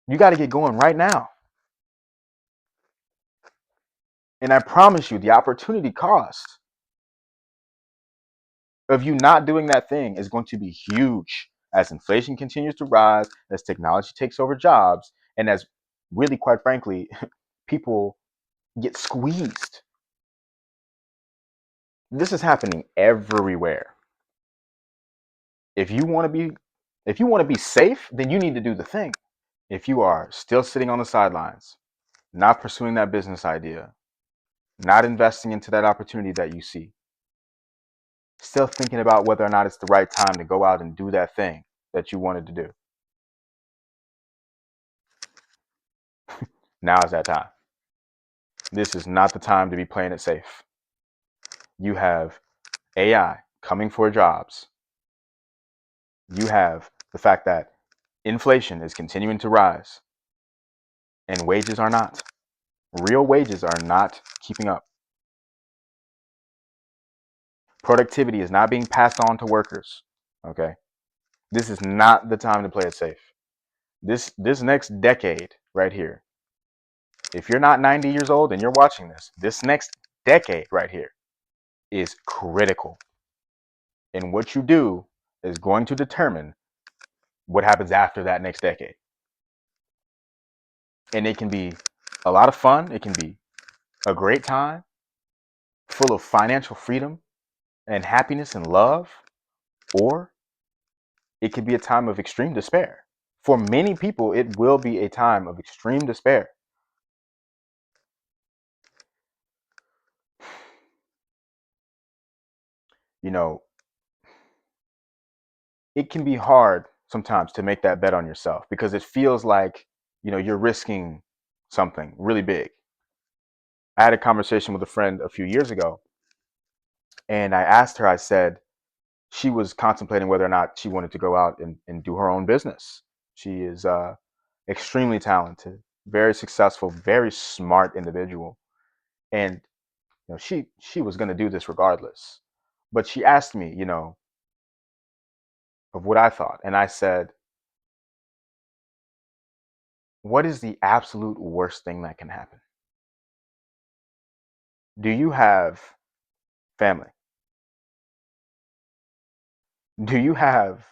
You got to get going right now. And I promise you, the opportunity cost of you not doing that thing is going to be huge as inflation continues to rise, as technology takes over jobs, and as really, quite frankly, people get squeezed. This is happening everywhere. If you want to be if you want to be safe, then you need to do the thing. If you are still sitting on the sidelines, not pursuing that business idea, not investing into that opportunity that you see, still thinking about whether or not it's the right time to go out and do that thing that you wanted to do, now is that time. This is not the time to be playing it safe. You have AI coming for jobs. You have the fact that inflation is continuing to rise and wages are not. Real wages are not keeping up. Productivity is not being passed on to workers. Okay. This is not the time to play it safe. This next decade right here, if you're not 90 years old and you're watching this next decade right here is critical. And what you do is going to determine what happens after that next decade. And it can be a lot of fun. It can be a great time full of financial freedom and happiness and love, or it could be a time of extreme despair. For many people, it will be a time of extreme despair. You know, it can be hard sometimes to make that bet on yourself because it feels like, you're risking something really big. I had a conversation with a friend a few years ago, and I asked her, I said, she was contemplating whether or not she wanted to go out and do her own business. She is extremely talented, very successful, very smart individual. And she was going to do this regardless. But she asked me, of what I thought. And I said, what is the absolute worst thing that can happen? Do you have family? Do you have,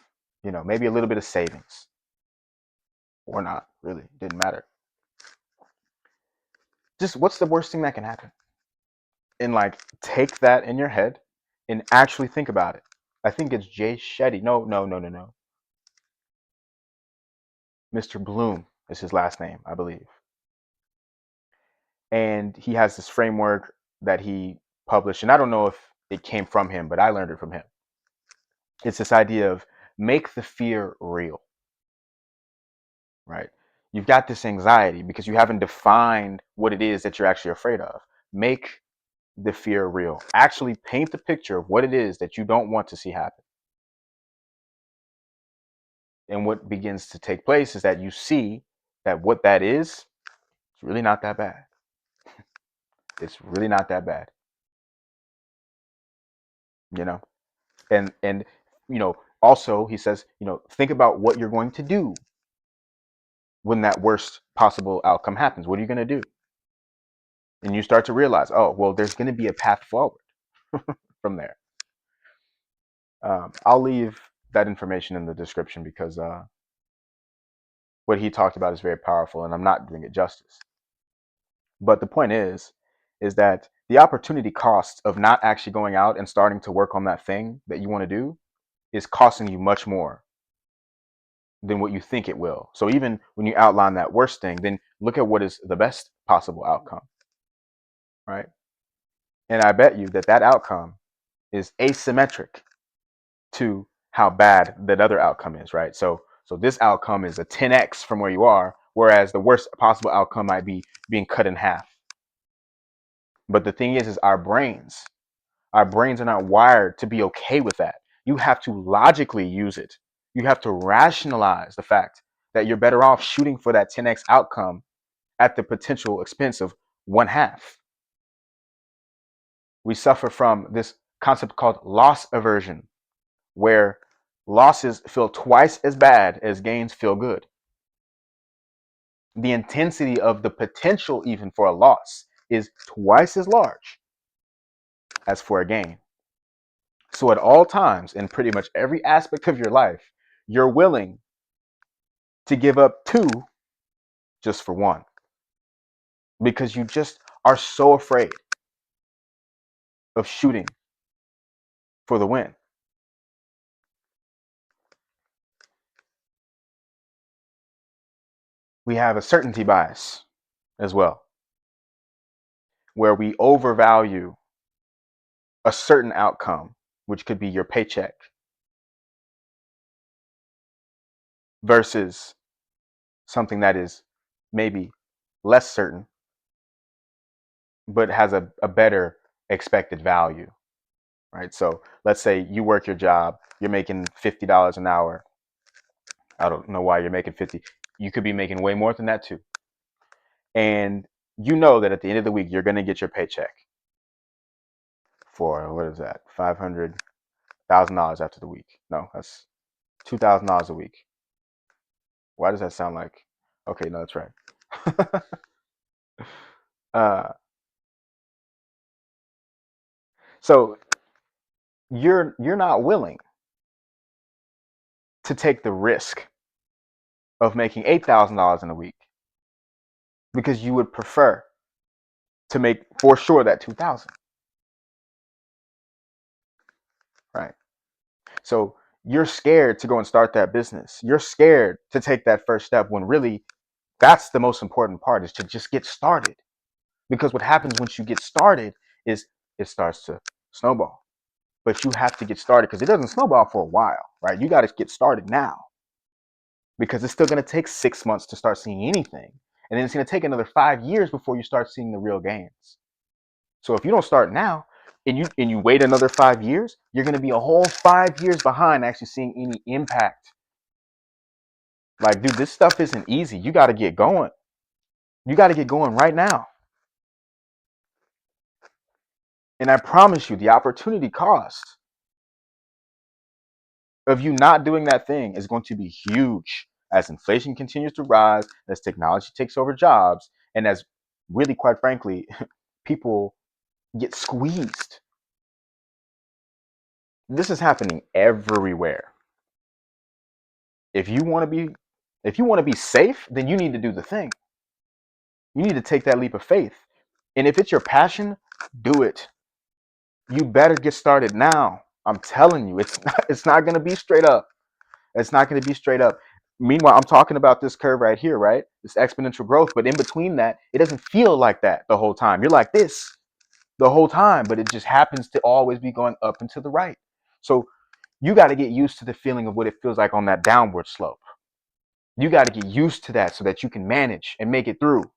maybe a little bit of savings or not? Really, didn't matter. Just what's the worst thing that can happen? And like take that in your head and actually think about it. I think it's Jay Shetty. No, no, no, no, no. Mr. Bloom is his last name, I believe. And he has this framework that he published, and I don't know if it came from him, but I learned it from him. It's this idea of make the fear real, right? You've got this anxiety because you haven't defined what it is that you're actually afraid of. Make the fear real. Actually paint the picture of what it is that you don't want to see happen. And what begins to take place is that you see that what that is, it's really not that bad. It's really not that bad. You know? And also he says, think about what you're going to do when that worst possible outcome happens. What are you going to do? And you start to realize, oh, well, there's going to be a path forward from there. I'll leave that information in the description because what he talked about is very powerful and I'm not doing it justice. But the point is that the opportunity cost of not actually going out and starting to work on that thing that you want to do is costing you much more than what you think it will. So even when you outline that worst thing, then look at what is the best possible outcome, right? And I bet you that that outcome is asymmetric to how bad that other outcome is, right? So this outcome is a 10x from where you are, whereas the worst possible outcome might be being cut in half. But the thing is our brains are not wired to be okay with that. You have to logically use it. You have to rationalize the fact that you're better off shooting for that 10x outcome at the potential expense of one half. We suffer from this concept called loss aversion, where losses feel twice as bad as gains feel good. the intensity of the potential even for a loss is twice as large as for a gain. So at all times, in pretty much every aspect of your life, you're willing to give up two just for one, because you just are so afraid of shooting for the win. We have a certainty bias as well, where we overvalue a certain outcome, which could be your paycheck, versus something that is maybe less certain, but has a better expected value, right? So let's say you work your job, you're making $50 an hour. I don't know why you're making 50. You could be making way more than that too. And you know that at the end of the week, you're going to get your paycheck for, what is that, $500,000 after the week. No, that's $2,000 a week. Why does that sound like? Okay, no, that's right. uh, so you're not willing to take the risk of making $8,000 in a week because you would prefer to make for sure that 2,000, right? So you're scared to go and start that business. You're scared to take that first step when really that's the most important part, is to just get started. Because what happens once you get started is it starts to snowball. But you have to get started because it doesn't snowball for a while, right? You got to get started now, because it's still going to take 6 months to start seeing anything. And then it's going to take another 5 years before you start seeing the real gains. So if you don't start now and you wait another 5 years, you're going to be a whole 5 years behind actually seeing any impact. Like, dude, this stuff isn't easy. You got to get going. You got to get going right now. And I promise you, the opportunity cost of you not doing that thing is going to be huge as inflation continues to rise, as technology takes over jobs, and as, really, quite frankly, people get squeezed. This is happening everywhere. If you want to be safe, then you need to do the thing. You need to take that leap of faith. And if it's your passion, do it. You better get started now. I'm telling you, it's not going to be straight up. It's not going to be straight up. Meanwhile, I'm talking about this curve right here, right? This exponential growth. But in between that, it doesn't feel like that the whole time. You're like this the whole time, but it just happens to always be going up and to the right. So you got to get used to the feeling of what it feels like on that downward slope. You got to get used to that so that you can manage and make it through.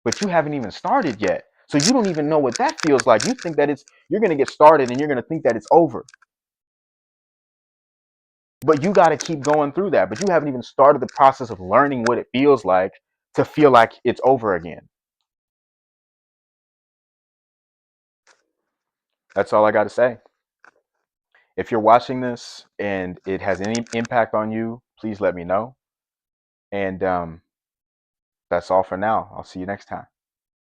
But you haven't even started yet. So you don't even know what that feels like. You think that you're going to get started and you're going to think that it's over. But you got to keep going through that. But you haven't even started the process of learning what it feels like to feel like it's over again. That's all I got to say. If you're watching this and it has any impact on you, please let me know. And that's all for now. I'll see you next time.